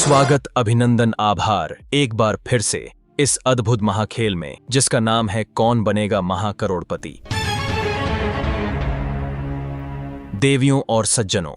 स्वागत, अभिनंदन, आभार एक बार फिर से इस अद्भुत महाखेल में जिसका नाम है कौन बनेगा महाकरोड़पति। देवियों और सज्जनों,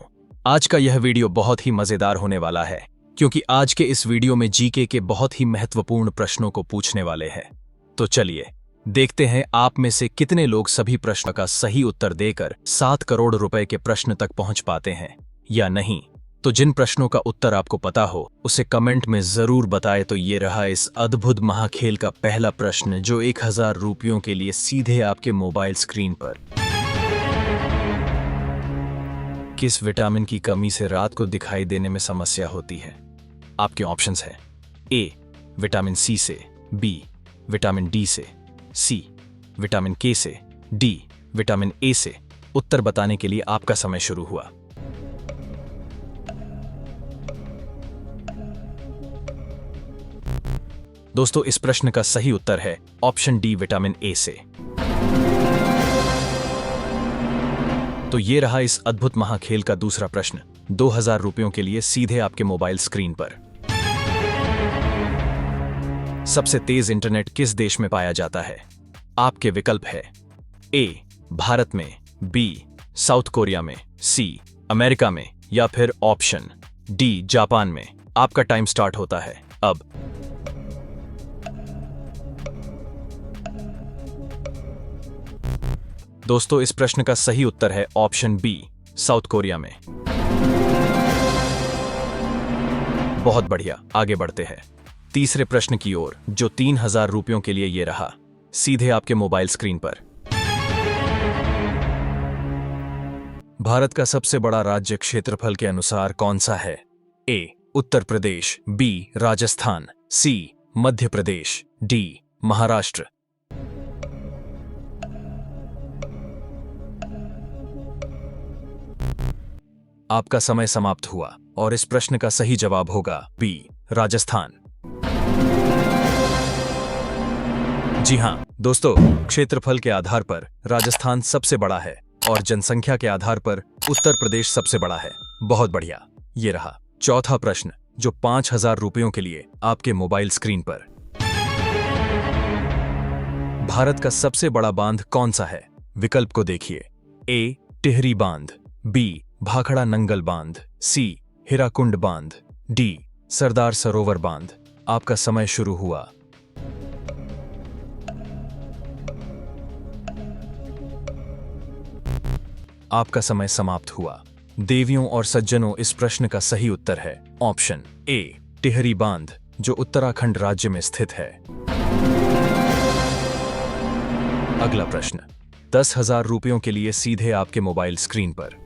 आज का यह वीडियो बहुत ही मजेदार होने वाला है क्योंकि आज के इस वीडियो में जीके के बहुत ही महत्वपूर्ण प्रश्नों को पूछने वाले हैं। तो चलिए देखते हैं आप में से कितने लोग सभी प्रश्न का सही उत्तर देकर 7 करोड़ रुपए के प्रश्न तक पहुंच पाते हैं या नहीं। तो जिन प्रश्नों का उत्तर आपको पता हो उसे कमेंट में जरूर बताएं। तो ये रहा इस अद्भुत महाखेल का पहला प्रश्न जो 1000 रुपयों के लिए सीधे आपके मोबाइल स्क्रीन पर। किस विटामिन की कमी से रात को दिखाई देने में समस्या होती है? आपके ऑप्शंस हैं ए विटामिन सी से, बी विटामिन डी से, सी विटामिन के से, डी विटामिन ए से। उत्तर बताने के लिए आपका समय शुरू हुआ। दोस्तों, इस प्रश्न का सही उत्तर है ऑप्शन डी विटामिन ए से। तो ये रहा इस अद्भुत महाखेल का दूसरा प्रश्न 2000 रुपयों के लिए सीधे आपके मोबाइल स्क्रीन पर। सबसे तेज इंटरनेट किस देश में पाया जाता है? आपके विकल्प है ए भारत में, बी साउथ कोरिया में, सी अमेरिका में या फिर ऑप्शन डी जापान में। आपका टाइम स्टार्ट होता है अब। दोस्तों, इस प्रश्न का सही उत्तर है ऑप्शन बी साउथ कोरिया में। बहुत बढ़िया, आगे बढ़ते हैं तीसरे प्रश्न की ओर जो 3000 रुपयों के लिए ये रहा सीधे आपके मोबाइल स्क्रीन पर। भारत का सबसे बड़ा राज्य क्षेत्रफल के अनुसार कौन सा है? ए उत्तर प्रदेश, बी राजस्थान, सी मध्य प्रदेश, डी महाराष्ट्र। आपका समय समाप्त हुआ और इस प्रश्न का सही जवाब होगा बी राजस्थान। जी हां दोस्तों, क्षेत्रफल के आधार पर राजस्थान सबसे बड़ा है और जनसंख्या के आधार पर उत्तर प्रदेश सबसे बड़ा है। बहुत बढ़िया। ये रहा चौथा प्रश्न जो 5000 रुपयों के लिए आपके मोबाइल स्क्रीन पर। भारत का सबसे बड़ा बांध कौन सा है? विकल्प को देखिए। ए टिहरी बांध, बी भाखड़ा नंगल बांध, सी हीराकुंड बांध, डी सरदार सरोवर बांध। आपका समय शुरू हुआ। आपका समय समाप्त हुआ। देवियों और सज्जनों, इस प्रश्न का सही उत्तर है ऑप्शन ए टिहरी बांध जो उत्तराखंड राज्य में स्थित है। अगला प्रश्न 10,000 रुपयों के लिए सीधे आपके मोबाइल स्क्रीन पर।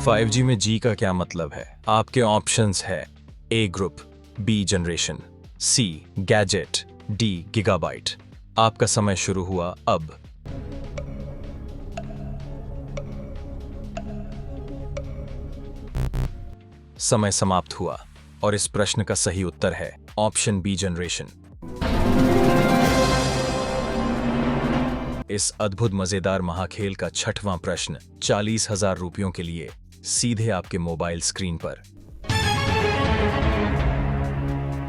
5G में जी का क्या मतलब है? आपके ऑप्शंस है ए ग्रुप, बी जनरेशन, सी गैजेट, डी गीगाबाइट। आपका समय शुरू हुआ अब। समय समाप्त हुआ और इस प्रश्न का सही उत्तर है ऑप्शन बी जनरेशन। इस अद्भुत मजेदार महाखेल का छठवां प्रश्न 40,000 रुपयों के लिए सीधे आपके मोबाइल स्क्रीन पर।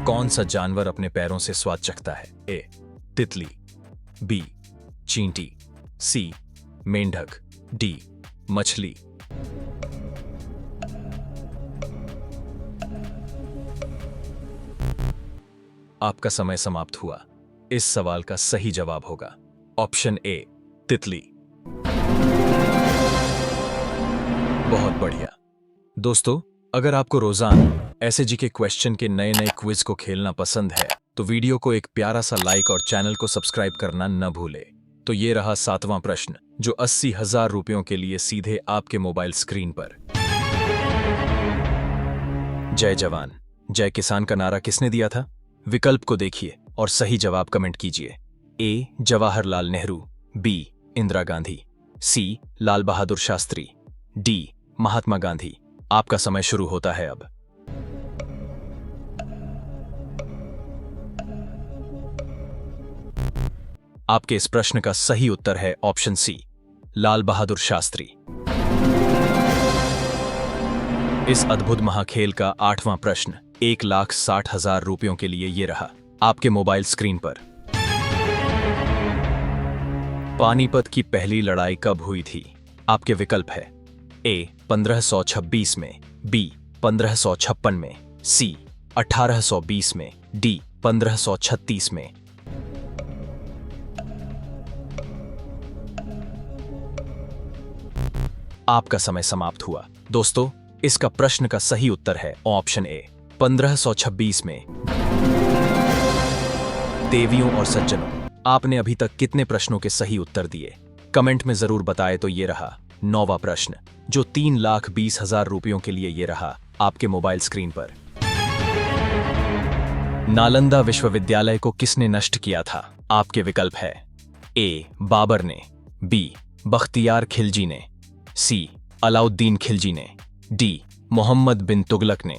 कौन सा जानवर अपने पैरों से स्वाद चखता है? ए तितली, बी चींटी, सी मेंढक, डी मछली। आपका समय समाप्त हुआ। इस सवाल का सही जवाब होगा ऑप्शन ए तितली। बहुत बढ़िया। दोस्तों, अगर आपको रोजाना ऐसे जी के क्वेश्चन के नए नए क्विज को खेलना पसंद है तो वीडियो को एक प्यारा सा लाइक और चैनल को सब्सक्राइब करना न भूले। तो ये रहा 7वां प्रश्न जो 80,000 रुपयों के लिए सीधे आपके मोबाइल स्क्रीन पर। जय जवान जय किसान का नारा किसने दिया था? विकल्प को देखिए और सही जवाब कमेंट कीजिए। ए जवाहरलाल नेहरू, बी इंदिरा गांधी, सी लाल बहादुर शास्त्री, डी महात्मा गांधी। आपका समय शुरू होता है अब। आपके इस प्रश्न का सही उत्तर है ऑप्शन सी लाल बहादुर शास्त्री। इस अद्भुत महाखेल का 8वां प्रश्न 1,60,000 रुपयों के लिए ये रहा आपके मोबाइल स्क्रीन पर। पानीपत की पहली लड़ाई कब हुई थी? आपके विकल्प है ए 1526 में, बी 1556 में, सी 1820 में, डी 1536 में। आपका समय समाप्त हुआ। दोस्तों, इसका प्रश्न का सही उत्तर है ऑप्शन ए 1526 में। देवियों और सज्जनों, आपने अभी तक कितने प्रश्नों के सही उत्तर दिए? कमेंट में जरूर बताएं। तो ये रहा 9वां प्रश्न, जो 3,20,000 रुपयों के लिए ये रहा आपके मोबाइल स्क्रीन पर। नालंदा विश्वविद्यालय को किसने नष्ट किया था? आपके विकल्प है ए बाबर ने, बी बख्तियार खिलजी ने, सी अलाउद्दीन खिलजी ने, डी मोहम्मद बिन तुगलक ने।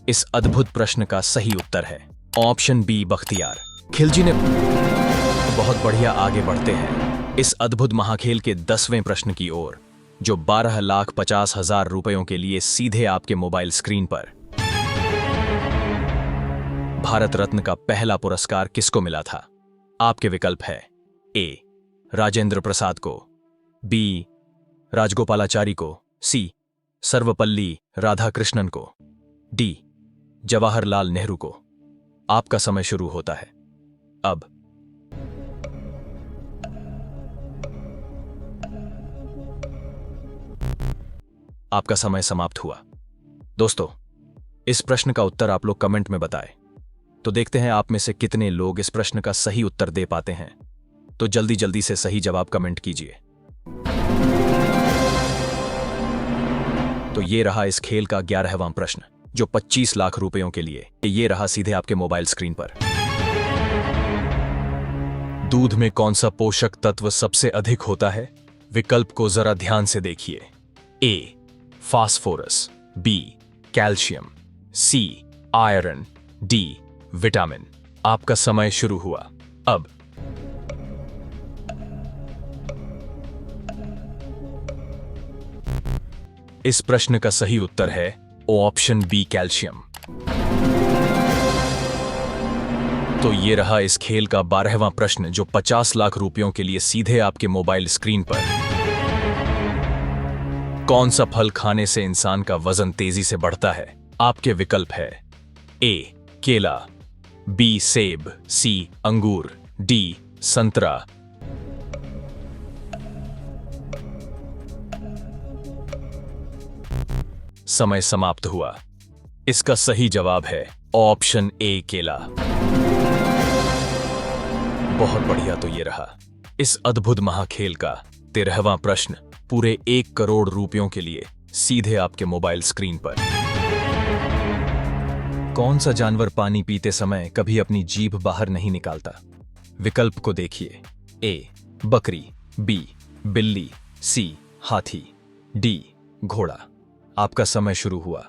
इस अद्भुत प्रश्न का सही उत्तर है ऑप्शन बी बख्तियार खिलजी ने। बहुत बढ़िया, आगे बढ़ते हैं इस अद्भुत महाखेल के 10वें प्रश्न की ओर, जो 12,50,000 रुपयों के लिए सीधे आपके मोबाइल स्क्रीन पर। भारत रत्न का पहला पुरस्कार किसको मिला था? आपके विकल्प है ए राजेंद्र प्रसाद को, बी राजगोपालाचारी को, सी सर्वपल्ली राधाकृष्णन को, डी जवाहरलाल नेहरू को। आपका समय शुरू होता है अब। आपका समय समाप्त हुआ। दोस्तों, इस प्रश्न का उत्तर आप लोग कमेंट में बताएं। तो देखते हैं आप में से कितने लोग इस प्रश्न का सही उत्तर दे पाते हैं। तो जल्दी जल्दी से सही जवाब कमेंट कीजिए। तो ये रहा इस खेल का 11वां प्रश्न, जो 25 लाख रुपयों के लिए ये रहा सीधे आपके मोबाइल स्क्रीन पर। दूध में कौन सा पोषक तत्व सबसे अधिक होता है? विकल्प को जरा ध्यान से देखिए। A phosphorus, B calcium, C iron, D vitamin. आपका समय शुरू हुआ अब। इस प्रश्न का सही उत्तर है ऑप्शन बी कैल्शियम। तो ये रहा इस खेल का 12वां प्रश्न, जो 50 लाख रुपयों के लिए सीधे आपके मोबाइल स्क्रीन पर। कौन सा फल खाने से इंसान का वजन तेजी से बढ़ता है? आपके विकल्प है ए केला, बी सेब, सी अंगूर, डी संतरा। समय समाप्त हुआ। इसका सही जवाब है ऑप्शन ए केला। बहुत बढ़िया। तो ये रहा इस अद्भुत महाखेल का 13वां प्रश्न, पूरे 1 करोड़ रुपयों के लिए सीधे आपके मोबाइल स्क्रीन पर। कौन सा जानवर पानी पीते समय कभी अपनी जीभ बाहर नहीं निकालता? विकल्प को देखिए। ए बकरी, बी बिल्ली, सी हाथी, डी घोड़ा। आपका समय शुरू हुआ।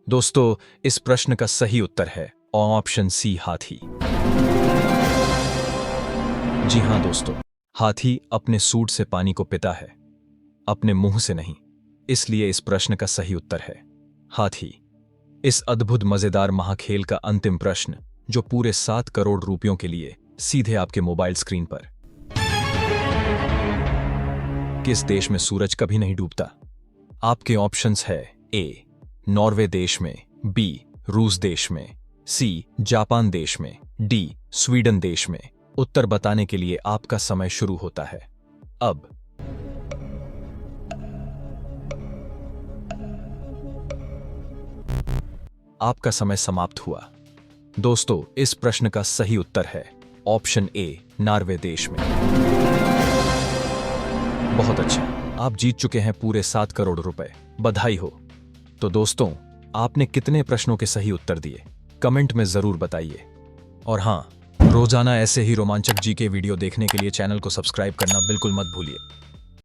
दोस्तों, इस प्रश्न का सही उत्तर है ऑप्शन सी हाथी। जी हां दोस्तों, हाथी अपने सूंड से पानी को पीता है, अपने मुंह से नहीं। इसलिए इस प्रश्न का सही उत्तर है हाथी। इस अद्भुत मजेदार महाखेल का अंतिम प्रश्न, जो पूरे 7 करोड़ रुपयों के लिए सीधे आपके मोबाइल स्क्रीन पर। किस देश में सूरज कभी नहीं डूबता? आपके ऑप्शंस है ए नॉर्वे देश में, बी रूस देश में, सी जापान देश में, डी स्वीडन देश में। उत्तर बताने के लिए आपका समय शुरू होता है अब। आपका समय समाप्त हुआ। दोस्तों, इस प्रश्न का सही उत्तर है ऑप्शन ए नॉर्वे देश में। बहुत अच्छा, आप जीत चुके हैं पूरे 7 करोड़ रुपए। बधाई हो। तो दोस्तों, आपने कितने प्रश्नों के सही उत्तर दिए? कमेंट में जरूर बताइए। और हां, रोजाना ऐसे ही रोमांचक जीके वीडियो देखने के लिए चैनल को सब्सक्राइब करना बिल्कुल मत भूलिए।